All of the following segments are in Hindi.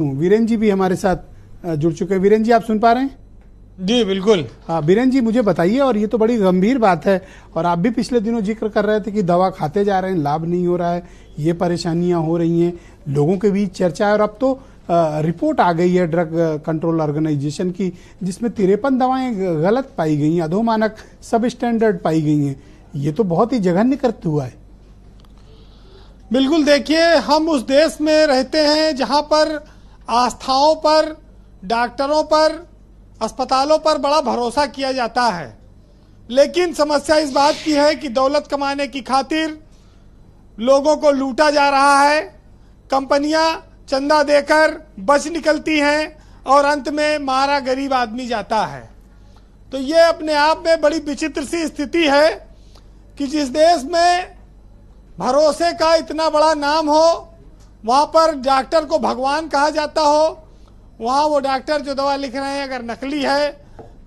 वीरेन जी भी हमारे साथ जुड़ चुके हैं। वीरेन जी, आप सुन पा रहे हैं? जी बिल्कुल। हाँ वीरेन जी, मुझे बताइए, और ये तो बड़ी गंभीर बात है, और आप भी पिछले दिनों जिक्र कर रहे थे कि दवा खाते जा रहे हैं, लाभ नहीं हो रहा है, ये परेशानियां हो रही हैं, लोगों के बीच चर्चा है, और अब तो रिपोर्ट आ गई है ड्रग कंट्रोल ऑर्गेनाइजेशन की, जिसमें 53 दवाएं गलत पाई गई हैं, अधोमानक, सब स्टैंडर्ड पाई गई हैं। ये तो बहुत ही जघन्य कृत्य हुआ है। बिल्कुल, देखिए, हम उस देश में रहते हैं जहां पर आस्थाओं पर, डॉक्टरों पर, अस्पतालों पर बड़ा भरोसा किया जाता है, लेकिन समस्या इस बात की है कि दौलत कमाने की खातिर लोगों को लूटा जा रहा है। कंपनियां चंदा देकर बच निकलती हैं और अंत में मारा गरीब आदमी जाता है। तो ये अपने आप में बड़ी विचित्र सी स्थिति है कि जिस देश में भरोसे का इतना बड़ा नाम हो, वहाँ पर डॉक्टर को भगवान कहा जाता हो, वहाँ वो डॉक्टर जो दवा लिख रहे हैं अगर नकली है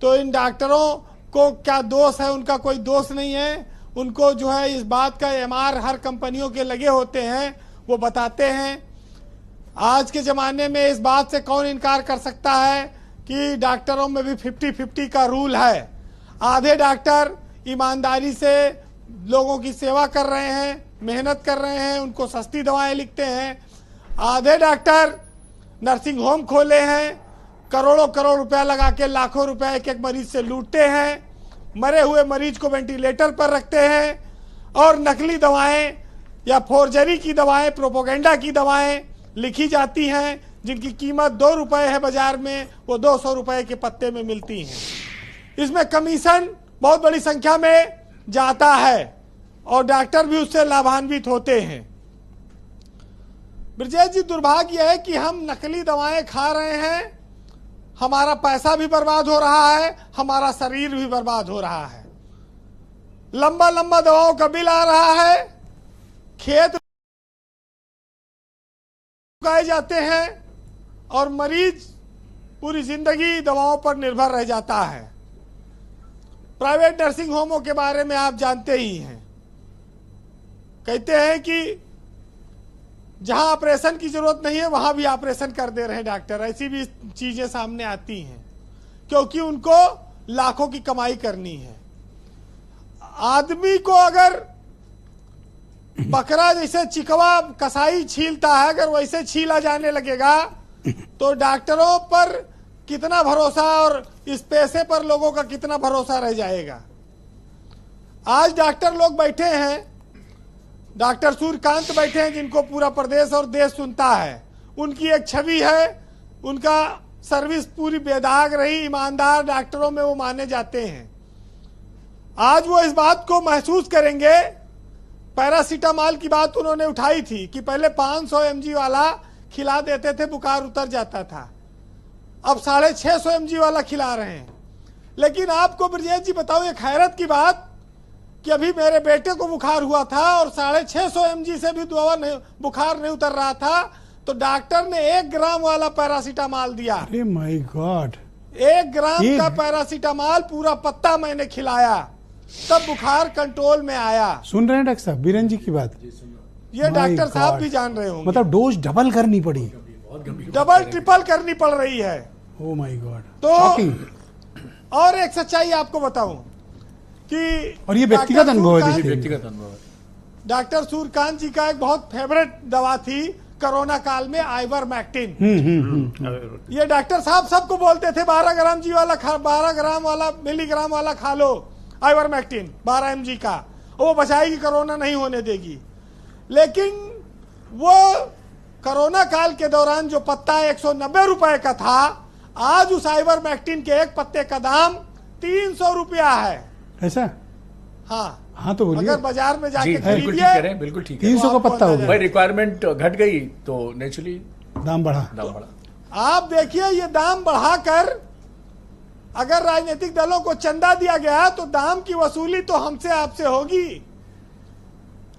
तो इन डॉक्टरों को क्या दोष है? उनका कोई दोष नहीं है। उनको जो है इस बात का एमआर हर कंपनियों के लगे होते हैं, वो बताते हैं। आज के ज़माने में इस बात से कौन इनकार कर सकता है कि डॉक्टरों में भी 50-50 का रूल है। आधे डॉक्टर ईमानदारी से लोगों की सेवा कर रहे हैं, मेहनत कर रहे हैं, उनको सस्ती दवाएं लिखते हैं। आधे डॉक्टर नर्सिंग होम खोले हैं, करोड़ों करोड़ रुपया लगा के लाखों रुपया एक एक मरीज से लूटते हैं, मरे हुए मरीज को वेंटिलेटर पर रखते हैं, और नकली दवाएं या फोर्जरी की दवाएं, प्रोपोगेंडा की दवाएं लिखी जाती हैं, जिनकी कीमत 2 रुपये है बाजार में, वो 200 रुपये के पत्ते में मिलती हैं। इसमें कमीशन बहुत बड़ी संख्या में जाता है और डॉक्टर भी उससे लाभान्वित होते हैं। ब्रजेश जी, दुर्भाग्य है कि हम नकली दवाएं खा रहे हैं, हमारा पैसा भी बर्बाद हो रहा है, हमारा शरीर भी बर्बाद हो रहा है। लंबा लंबा दवाओं का बिल आ रहा है, खेत उगाए जाते हैं और मरीज पूरी जिंदगी दवाओं पर निर्भर रह जाता है। प्राइवेट नर्सिंग होमों के बारे में आप जानते ही हैं, कहते हैं कि जहां ऑपरेशन की जरूरत नहीं है वहां भी ऑपरेशन कर दे रहे हैं डॉक्टर। ऐसी भी चीजें सामने आती हैं क्योंकि उनको लाखों की कमाई करनी है। आदमी को अगर बकरा जैसे चिकवा कसाई छीलता है, अगर वैसे छीला जाने लगेगा तो डॉक्टरों पर कितना भरोसा और इस पैसे पर लोगों का कितना भरोसा रह जाएगा। आज डॉक्टर लोग बैठे हैं, डॉक्टर सूर्यकांत बैठे हैं, जिनको पूरा प्रदेश और देश सुनता है। उनकी एक छवि है, उनका सर्विस पूरी बेदाग रही, ईमानदार डॉक्टरों में वो माने जाते हैं। आज वो इस बात को महसूस करेंगे। पैरासीटामॉल की बात उन्होंने उठाई थी कि पहले 500 mg वाला खिला देते थे, बुखार उतर जाता था, अब 650 mg वाला खिला रहे हैं। लेकिन आपको ब्रजेश जी बताओ, एक हैरत की बात कि अभी मेरे बेटे को बुखार हुआ था और 650 mg से भी दवा नहीं, बुखार नहीं उतर रहा था, तो डॉक्टर ने 1 ग्राम वाला पैरासीटामॉल दिया। अरे माय गॉड, 1 ग्राम का पैरासीटामॉल पूरा पत्ता मैंने खिलाया, तब बुखार कंट्रोल में आया। सुन रहे हैं डॉक्टर साहब, वीरेन जी की बात? ये डॉक्टर साहब भी जान रहे होंगे। मतलब डोज डबल करनी पड़ी, डबल ट्रिपल करनी पड़ रही है। Oh my God. तो और एक सच्चाई आपको बताऊं कि, और ये व्यक्तिगत अनुभव है, व्यक्तिगत अनुभव। डॉक्टर सूर्यकांत जी का एक बहुत फेवरेट दवा थी कोरोना काल में, आइवरमेक्टिन। ये डॉक्टर साहब सबको बोलते थे 12 ग्राम जी वाला खा, 12 ग्राम वाला मिलीग्राम वाला खा लो आइवरमेक्टिन 12 mg का, वो बचाएगी, कोरोना नहीं होने देगी। लेकिन वो कोरोना काल के दौरान जो पत्ता 190 रुपए का था, आज उस आइवरमेक्टिन के एक पत्ते का दाम 300 रुपया है। ऐसा? हाँ तो बोलिए। अगर बाजार में जाके बिल्कुल ठीक कह रहे हैं, बिल्कुल ठीक है। 300 का पत्ता हो गया भाई, रिक्वायरमेंट घट गई तो नेचुरली दाम बढ़ा। आप देखिए, ये दाम बढ़ाकर अगर राजनीतिक दलों को चंदा दिया गया तो दाम की वसूली तो हमसे आपसे होगी।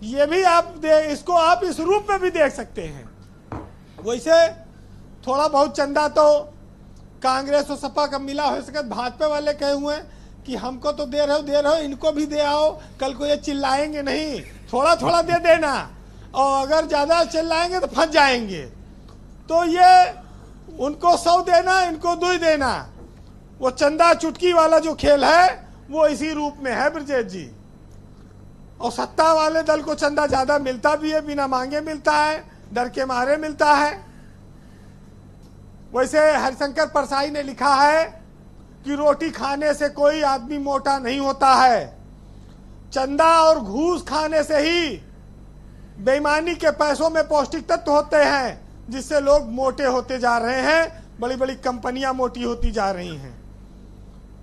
ये भी इसको आप इस रूप में भी देख सकते हैं। वैसे थोड़ा बहुत चंदा तो कांग्रेस और सपा का मिला हो सके, भाजपा वाले कहे हुए कि हमको तो दे रहे हो, इनको भी दे आओ, कल को ये चिल्लाएंगे नहीं, थोड़ा थोड़ा दे देना, और अगर ज्यादा चिल्लाएंगे तो फंस जाएंगे। तो ये उनको 100 देना, इनको 2 देना। वो चंदा चुटकी वाला जो खेल है वो इसी रूप में है ब्रजेश जी। और सत्ता वाले दल को चंदा ज्यादा मिलता भी है, बिना मांगे मिलता है, डर के मारे मिलता है। वैसे हरिशंकर परसाई ने लिखा है कि रोटी खाने से कोई आदमी मोटा नहीं होता है, चंदा और घूस खाने से ही बेईमानी के पैसों में पौष्टिक तत्व होते हैं, जिससे लोग मोटे होते जा रहे हैं, बड़ी बड़ी कंपनियां मोटी होती जा रही हैं।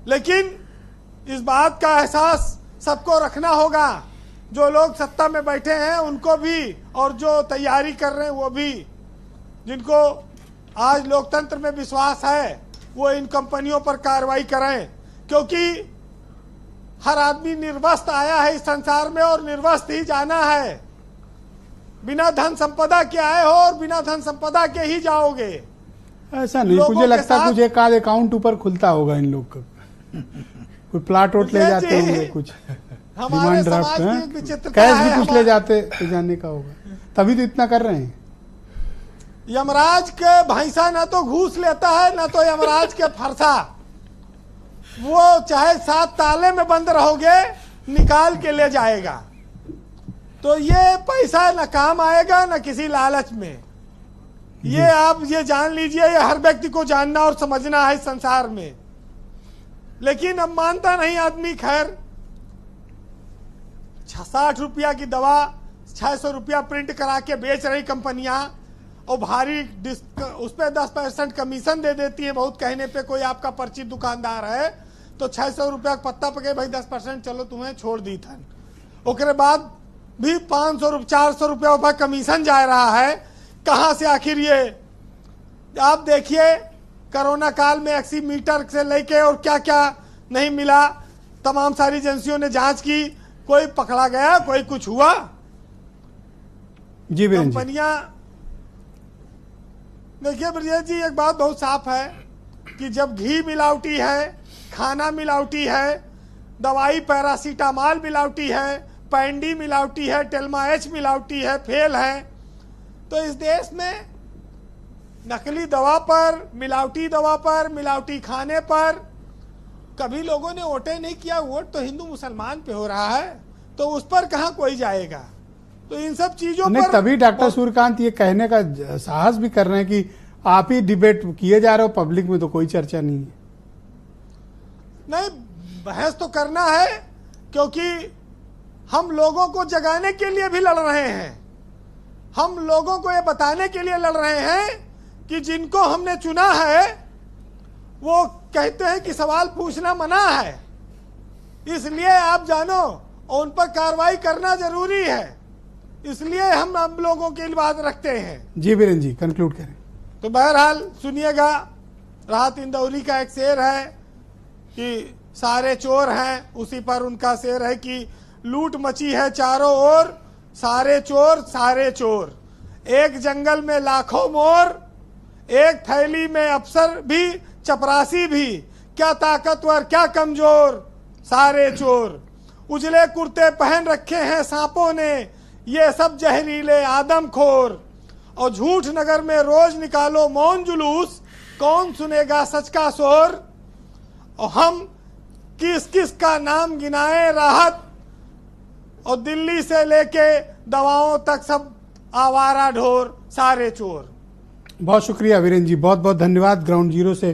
लेकिन इस बात का एहसास सबको रखना होगा, जो लोग सत्ता में बैठे हैं उनको भी, और जो तैयारी कर रहे हैं वो भी, जिनको आज लोकतंत्र में विश्वास है, वो इन कंपनियों पर कार्रवाई करें। क्योंकि हर आदमी निर्वस्त्र आया है इस संसार में और निर्वस्त्र ही जाना है। बिना धन संपदा के आए हो और बिना धन संपदा के ही जाओगे। ऐसा नहीं, मुझे लगता है कुछ एक आध अकाउंट ऊपर खुलता होगा इन लोग का। कोई प्लाट वोट ले जाते होंगे, कुछ हमारे डिमांड समाज ड्राफ्ट, की विचित्रता कैश है। भी कुछ ले जाते तो जानने का होगा, तभी तो इतना कर रहे हैं। यमराज के भैंसा ना तो घूस लेता है, ना तो यमराज के फरसा। वो चाहे 7 ताले में बंद रहोगे, निकाल के ले जाएगा। तो ये पैसा न काम आएगा न किसी लालच में। ये आप ये जान लीजिए, ये हर व्यक्ति को जानना और समझना है इस संसार में। लेकिन अब मानता नहीं आदमी। खैर, 60 रुपया की दवा 600 रुपया प्रिंट करा के बेच रही कंपनियां, और भारी उस पर 10% कमीशन दे देती है। बहुत कहने पे कोई आपका परिचित दुकानदार है तो 600 रुपया का पत्ता पके, भाई 10% चलो तुम्हें छोड़ दी था। ओकरे बाद भी 500 400 रुपया कमीशन जा रहा है। कहां से आखिर ये? आप देखिए, कोरोना काल में ऑक्सीमीटर से लेके और क्या क्या नहीं मिला, तमाम सारी एजेंसियों ने जांच की, कोई पकड़ा गया, कोई कुछ हुआ? जी कंपनियां, देखिए ब्रजेश जी, एक बात बहुत साफ है कि जब घी मिलावटी है, खाना मिलावटी है, दवाई पैरासीटामॉल मिलावटी है, पैंडी मिलावटी है, टेल्मा एच मिलावटी है, फेल है, तो इस देश में नकली दवा पर, मिलावटी खाने पर कभी लोगों ने वोटें नहीं किया। वोट तो हिंदू मुसलमान पे हो रहा है, तो उस पर कहां कोई जाएगा? तो इन सब चीजों पर तभी डॉक्टर सूर्यकांत ये कहने का साहस भी कर रहे हैं कि आप ही डिबेट किए जा रहे हो, पब्लिक में तो कोई चर्चा नहीं है। नहीं, बहस तो करना है, क्योंकि हम लोगों को जगाने के लिए भी लड़ रहे हैं। हम लोगों को ये बताने के लिए लड़ रहे हैं कि जिनको हमने चुना है वो कहते हैं कि सवाल पूछना मना है, इसलिए आप जानो और उन पर कार्रवाई करना जरूरी है। इसलिए हम लोगों की बात रखते हैं। जी वीरेंद्र जी, कंक्लूड करें। तो बहरहाल सुनिएगा, राहत इंदौरी का एक शेर है कि सारे चोर हैं, उसी पर उनका शेर है कि लूट मची है चारों ओर, सारे चोर, एक जंगल में लाखों मोर, एक थैली में अफसर भी, चपरासी भी, क्या ताकतवर क्या कमजोर, सारे चोर। उजले कुर्ते पहन रखे हैं सांपों ने, ये सब जहरीले आदमखोर। और झूठ नगर में रोज निकालो मौन जुलूस, कौन सुनेगा सच का शोर। और हम किस किस का नाम गिनाए राहत, और दिल्ली से लेके दवाओं तक सब आवारा ढोर, सारे चोर। बहुत शुक्रिया वीरेंद्र जी, बहुत बहुत धन्यवाद ग्राउंड जीरो से